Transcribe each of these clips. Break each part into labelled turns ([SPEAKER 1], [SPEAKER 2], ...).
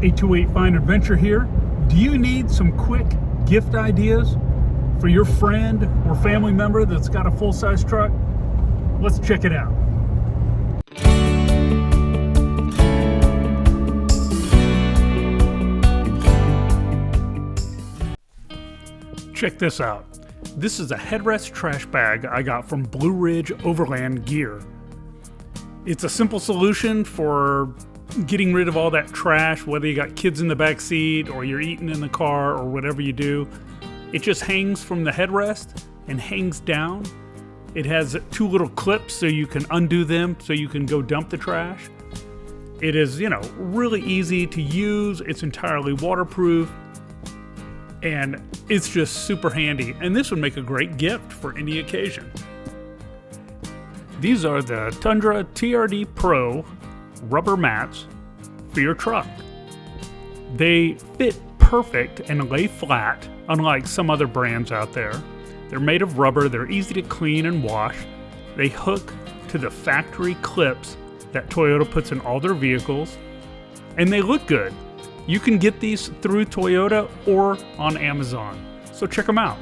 [SPEAKER 1] 828 Fine Adventure here. Do you need some quick gift ideas for your friend or family member that's got a full-size truck? Let's check it out. Check this out. This is a Headrest Trash Bag I got from Blue Ridge Overland Gear. It's a simple solution for getting rid of all that trash, whether you got kids in the back seat or you're eating in the car or whatever you do. It just hangs from the headrest and hangs down. It has two little clips so you can undo them so you can go dump the trash. It is, really easy to use. It's entirely waterproof and it's just super handy. And this would make a great gift for any occasion. These are the Tundra TRD Pro rubber mats for your truck. They fit perfect and lay flat, unlike some other brands out there. They're made of rubber, they're easy to clean and wash. They hook to the factory clips that Toyota puts in all their vehicles, and they look good. You can get these through Toyota or on Amazon, so check them out.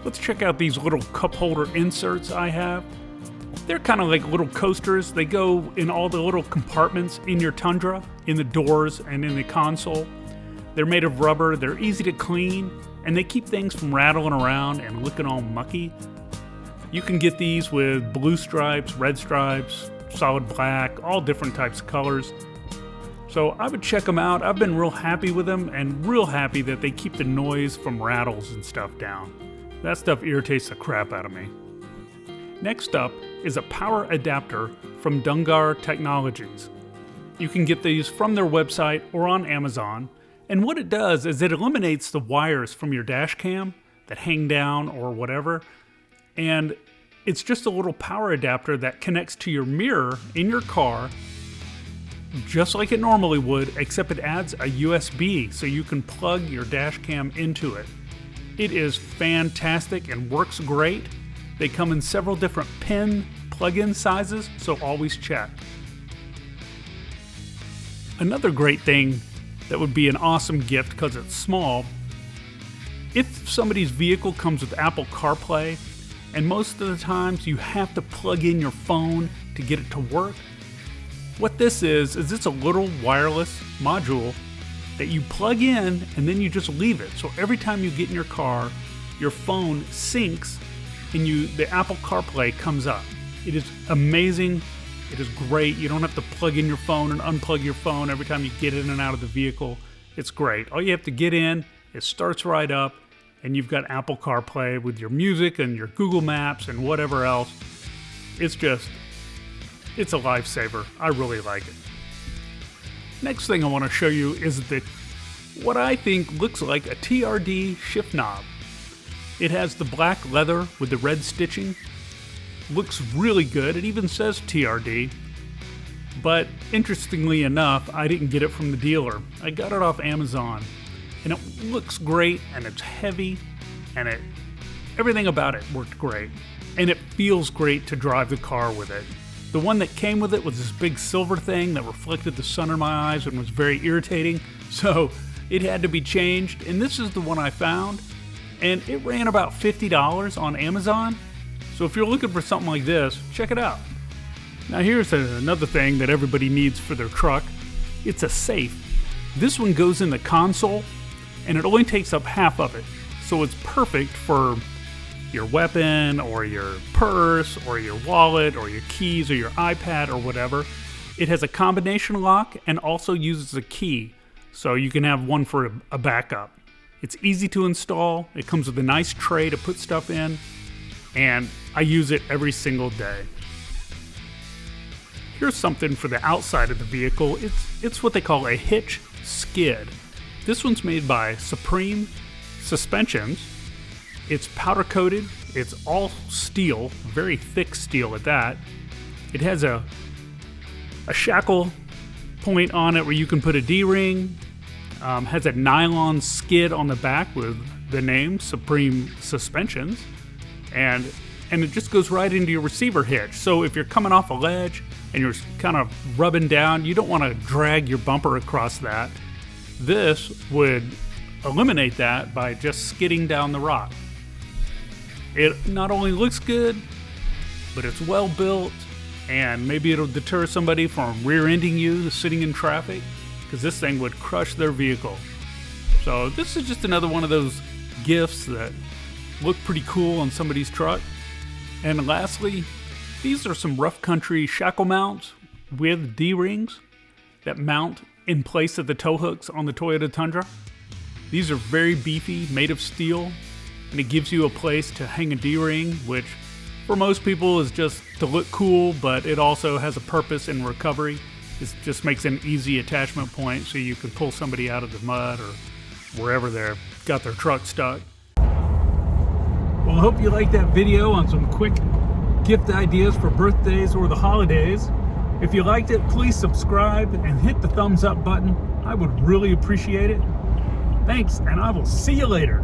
[SPEAKER 1] Let's check out these little cup holder inserts I have. They're kind of like little coasters. They go in all the little compartments in your Tundra, in the doors and in the console. They're made of rubber, they're easy to clean, and they keep things from rattling around and looking all mucky. You can get these with blue stripes, red stripes, solid black, all different types of colors. So I would check them out. I've been real happy with them and real happy that they keep the noise from rattles and stuff down. That stuff irritates the crap out of me. Next up is a power adapter from Dungar Technologies. You can get these from their website or on Amazon, and what it does is it eliminates the wires from your dash cam that hang down or whatever, and it's just a little power adapter that connects to your mirror in your car just like it normally would, except it adds a USB so you can plug your dash cam into it. It is fantastic and works great. They come in several different pin plug-in sizes, so always check. Another great thing that would be an awesome gift because it's small, if somebody's vehicle comes with Apple CarPlay, and most of the times you have to plug in your phone to get it to work, what this is it's a little wireless module that you plug in and then you just leave it. So every time you get in your car, your phone syncs and the Apple CarPlay comes up. It is amazing. It is great. You don't have to plug in your phone and unplug your phone every time you get in and out of the vehicle. It's great. All you have to get in, it starts right up, and you've got Apple CarPlay with your music and your Google Maps and whatever else. It's a lifesaver. I really like it. Next thing I want to show you is what I think looks like a TRD shift knob. It has the black leather with the red stitching. Looks really good. It even says TRD. But interestingly enough, I didn't get it from the dealer. I got it off Amazon. And it looks great, and it's heavy, and everything about it worked great. And it feels great to drive the car with it. The one that came with it was this big silver thing that reflected the sun in my eyes and was very irritating. So it had to be changed, and this is the one I found. And it ran about $50 on Amazon. So if you're looking for something like this, check it out. Now here's another thing that everybody needs for their truck. It's a safe. This one goes in the console, and it only takes up half of it. So it's perfect for your weapon or your purse or your wallet or your keys or your iPad or whatever. It has a combination lock and also uses a key. So you can have one for a backup. It's easy to install. It comes with a nice tray to put stuff in, and I use it every single day. Here's something for the outside of the vehicle. It's what they call a Hitch Skid. This one's made by Supreme Suspensions. It's powder coated. It's all steel, very thick steel at that. It has a shackle point on it where you can put a D-ring. Has a nylon skid on the back with the name Supreme Suspensions, and it just goes right into your receiver hitch. So if you're coming off a ledge and you're kind of rubbing down, you don't want to drag your bumper across that. This would eliminate that by just skidding down the rock. It not only looks good, but it's well built, and maybe it'll deter somebody from rear-ending you sitting in traffic, because this thing would crush their vehicle. So this is just another one of those gifts that look pretty cool on somebody's truck. And lastly, these are some rough country shackle mounts with D-rings that mount in place of the tow hooks on the Toyota Tundra. These are very beefy, made of steel, and it gives you a place to hang a D-ring, which for most people is just to look cool, but it also has a purpose in recovery. It just makes an easy attachment point so you can pull somebody out of the mud or wherever they've got their truck stuck. Well, I hope you liked that video on some quick gift ideas for birthdays or the holidays. If you liked it, please subscribe and hit the thumbs up button. I would really appreciate it. Thanks, and I will see you later.